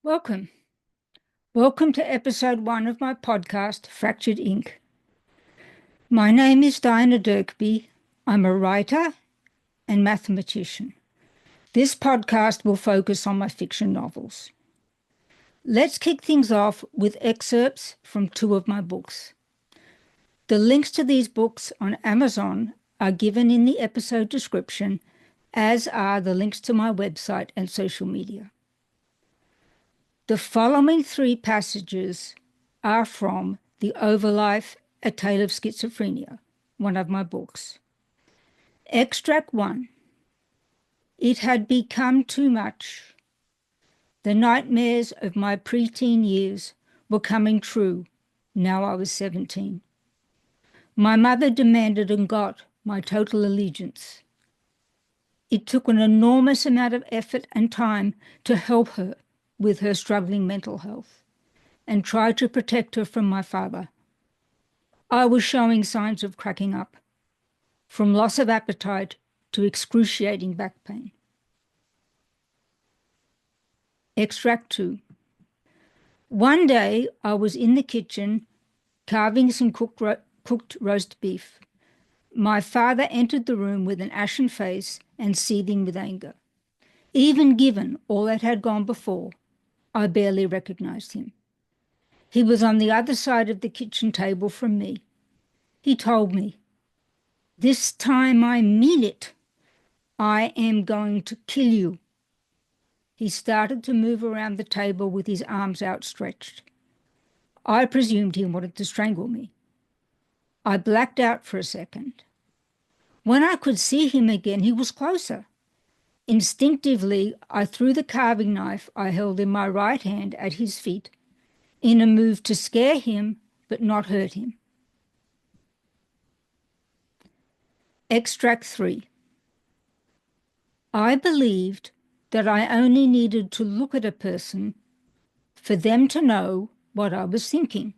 Welcome. Welcome to episode 1 of my podcast, Fractured Ink. My name is Diana Dirkby. I'm a writer and mathematician. This podcast will focus on my fiction novels. Let's kick things off with excerpts from 2 of my books. The links to these books on Amazon are given in the episode description, as are the links to my website and social media. The following 3 passages are from The Overlife, A Tale of Schizophrenia, one of my books. Extract 1. It had become too much. The nightmares of my preteen years were coming true. Now I was 17. My mother demanded and got my total allegiance. It took an enormous amount of effort and time to help her with her struggling mental health and try to protect her from my father. I was showing signs of cracking up, from loss of appetite to excruciating back pain. Extract 2. One day I was in the kitchen carving some cooked roast beef. My father entered the room with an ashen face and seething with anger. Even given all that had gone before, I barely recognized him. He was on the other side of the kitchen table from me. He told me, "This time I mean it. I am going to kill you." He started to move around the table with his arms outstretched. I presumed he wanted to strangle me. I blacked out for a second. When I could see him again, he was closer. Instinctively, I threw the carving knife I held in my right hand at his feet in a move to scare him but not hurt him. Extract 3. I believed that I only needed to look at a person for them to know what I was thinking,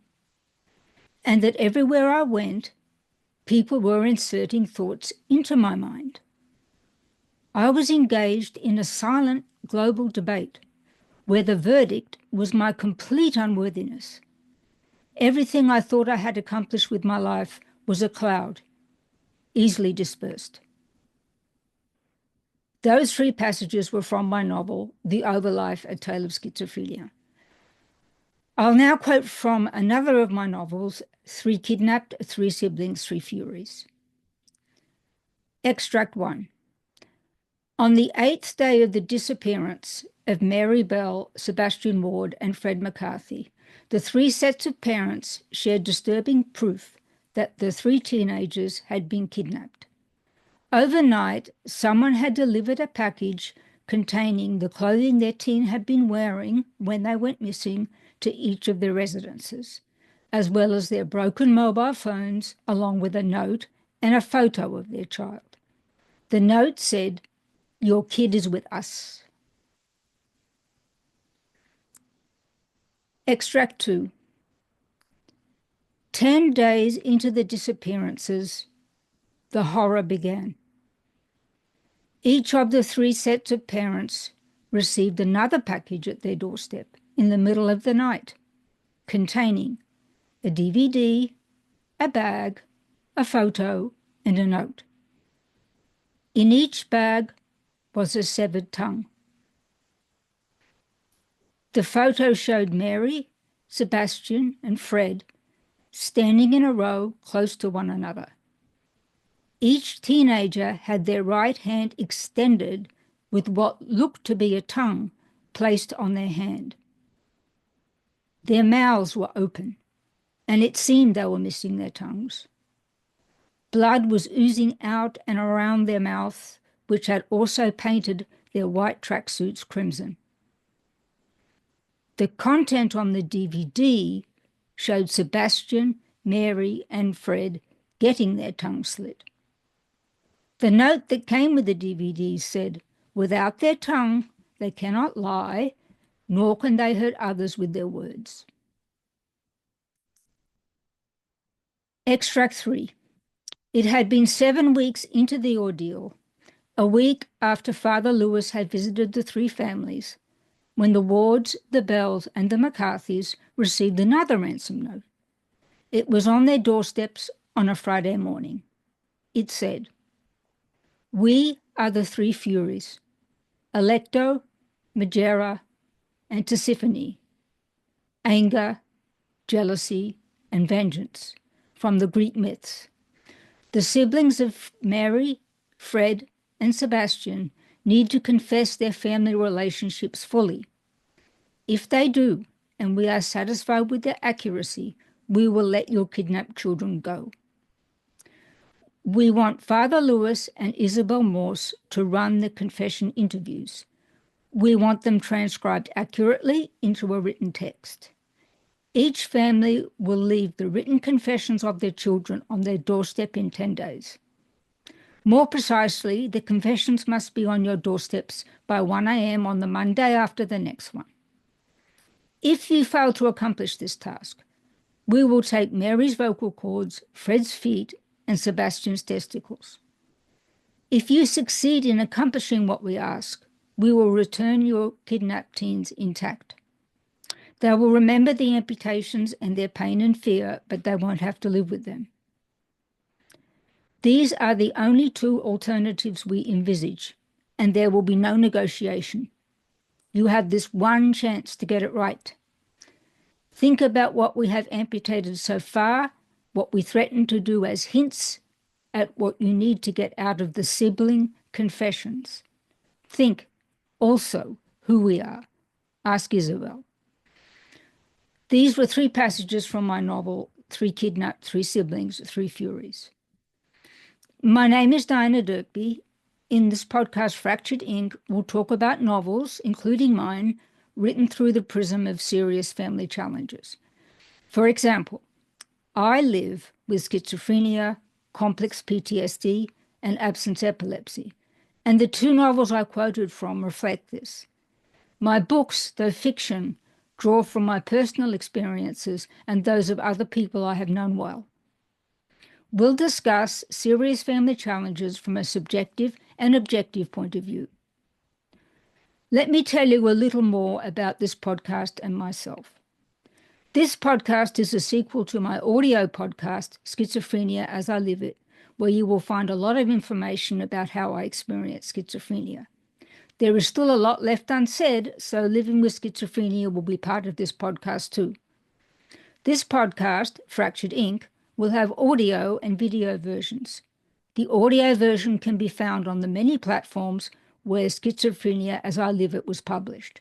and that everywhere I went, people were inserting thoughts into my mind. I was engaged in a silent global debate where the verdict was my complete unworthiness. Everything I thought I had accomplished with my life was a cloud, easily dispersed. Those 3 passages were from my novel, The Overlife, A Tale of Schizophrenia. I'll now quote from another of my novels, 3 Kidnapped, 3 Siblings, 3 Furies. Extract 1. On the 8th day of the disappearance of Mary Bell, Sebastian Ward, and Fred McCarthy, the 3 sets of parents shared disturbing proof that the 3 teenagers had been kidnapped. Overnight, someone had delivered a package containing the clothing their teen had been wearing when they went missing to each of their residences, as well as their broken mobile phones, along with a note and a photo of their child. The note said, "Your kid is with us." Extract 2. 10 days into the disappearances, the horror began. Each of the 3 sets of parents received another package at their doorstep in the middle of the night, containing a DVD, a bag, a photo, and a note. In each bag was a severed tongue. The photo showed Mary, Sebastian, and Fred standing in a row close to one another. Each teenager had their right hand extended with what looked to be a tongue placed on their hand. Their mouths were open, and it seemed they were missing their tongues. Blood was oozing out and around their mouths, which had also painted their white tracksuits crimson. The content on the DVD showed Sebastian, Mary, and Fred getting their tongues slit. The note that came with the DVD said, "Without their tongue, they cannot lie, nor can they hurt others with their words." Extract 3. It had been 7 weeks into the ordeal, a week after Father Lewis had visited the 3 families, when the Wards, the Bells, and the McCarthys received another ransom note. It was on their doorsteps on a Friday morning. It said, "We are the three Furies, Alecto, Megara, and Tisiphone, anger, jealousy, and vengeance, from the Greek myths. The siblings of Mary, Fred, and Sebastian need to confess their family relationships fully. If they do, and we are satisfied with their accuracy, we will let your kidnapped children go. We want Father Lewis and Isabel Morse to run the confession interviews. We want them transcribed accurately into a written text. Each family will leave the written confessions of their children on their doorstep in 10 days. More precisely, the confessions must be on your doorsteps by 1 a.m. on the Monday after the next one. If you fail to accomplish this task, we will take Mary's vocal cords, Fred's feet, and Sebastian's testicles. If you succeed in accomplishing what we ask, we will return your kidnapped teens intact. They will remember the amputations and their pain and fear, but they won't have to live with them. These are the only two alternatives we envisage, and there will be no negotiation. You have this one chance to get it right. Think about what we have amputated so far, what we threaten to do as hints at what you need to get out of the sibling confessions. Think also who we are. Ask Isabel. These were 3 passages from my novel, Three Kidnapped, Three Siblings, Three Furies. My name is Diana Dirkby. In this podcast, Fractured Ink, we'll talk about novels, including mine, written through the prism of serious family challenges. For example, I live with schizophrenia, complex PTSD, and absence epilepsy, and the 2 novels I quoted from reflect this. My books, though fiction, draw from my personal experiences and those of other people I have known well. We'll discuss serious family challenges from a subjective and objective point of view. Let me tell you a little more about this podcast and myself. This podcast is a sequel to my audio podcast, Schizophrenia as I Live It, where you will find a lot of information about how I experience schizophrenia. There is still a lot left unsaid, so living with schizophrenia will be part of this podcast too. This podcast, Fractured Ink, will have audio and video versions. The audio version can be found on the many platforms where Schizophrenia as I Live It was published.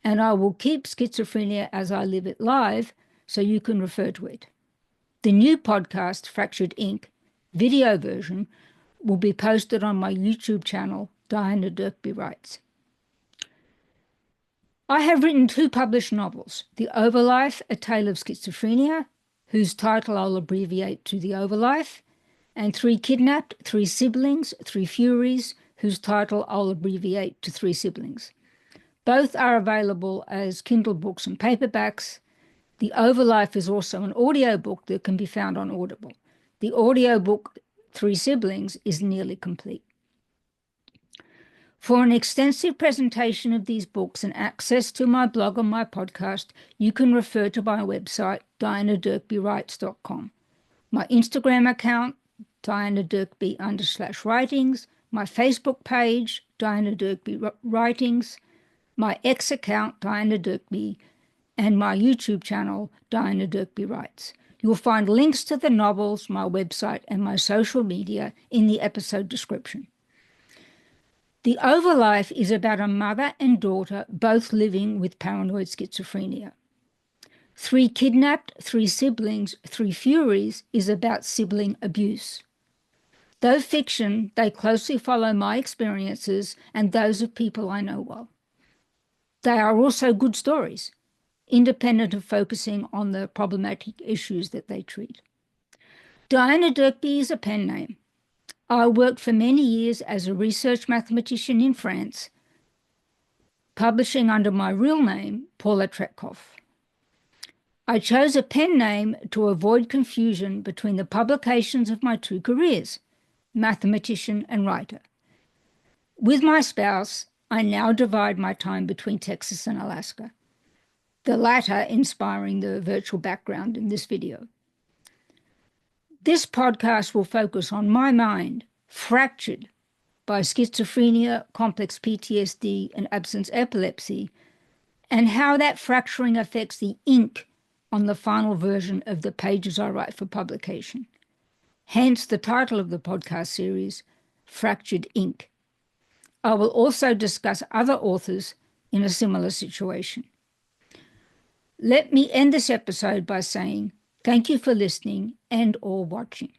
And I will keep Schizophrenia as I Live It live so you can refer to it. The new podcast, Fractured Ink, video version, will be posted on my YouTube channel, Diana Dirkby Writes. I have written 2 published novels, The Overlife, A Tale of Schizophrenia, whose title I'll abbreviate to The Overlife, and Three Kidnapped, Three Siblings, Three Furies, whose title I'll abbreviate to Three Siblings. Both are available as Kindle books and paperbacks. The Overlife is also an audiobook that can be found on Audible. The audiobook, Three Siblings, is nearly complete. For an extensive presentation of these books and access to my blog and my podcast, you can refer to my website, dianadirkbywrites.com. My Instagram account, dianadirkby_writings, my Facebook page, Diana Dirkby Writings, my X account, Diana Dirkby, and my YouTube channel, Diana Dirkby Writes. You'll find links to the novels, my website, and my social media in the episode description. The Overlife is about a mother and daughter both living with paranoid schizophrenia. Three Kidnapped, Three Siblings, Three Furies is about sibling abuse. Though fiction, they closely follow my experiences and those of people I know well. They are also good stories, independent of focusing on the problematic issues that they treat. Diana Dirkby is a pen name. I worked for many years as a research mathematician in France, publishing under my real name, Paula Tretkoff. I chose a pen name to avoid confusion between the publications of my 2 careers, mathematician and writer. With my spouse, I now divide my time between Texas and Alaska, the latter inspiring the virtual background in this video. This podcast will focus on my mind, fractured by schizophrenia, complex PTSD, and absence epilepsy, and how that fracturing affects the ink on the final version of the pages I write for publication. Hence the title of the podcast series, Fractured Ink. I will also discuss other authors in a similar situation. Let me end this episode by saying thank you for listening and or watching.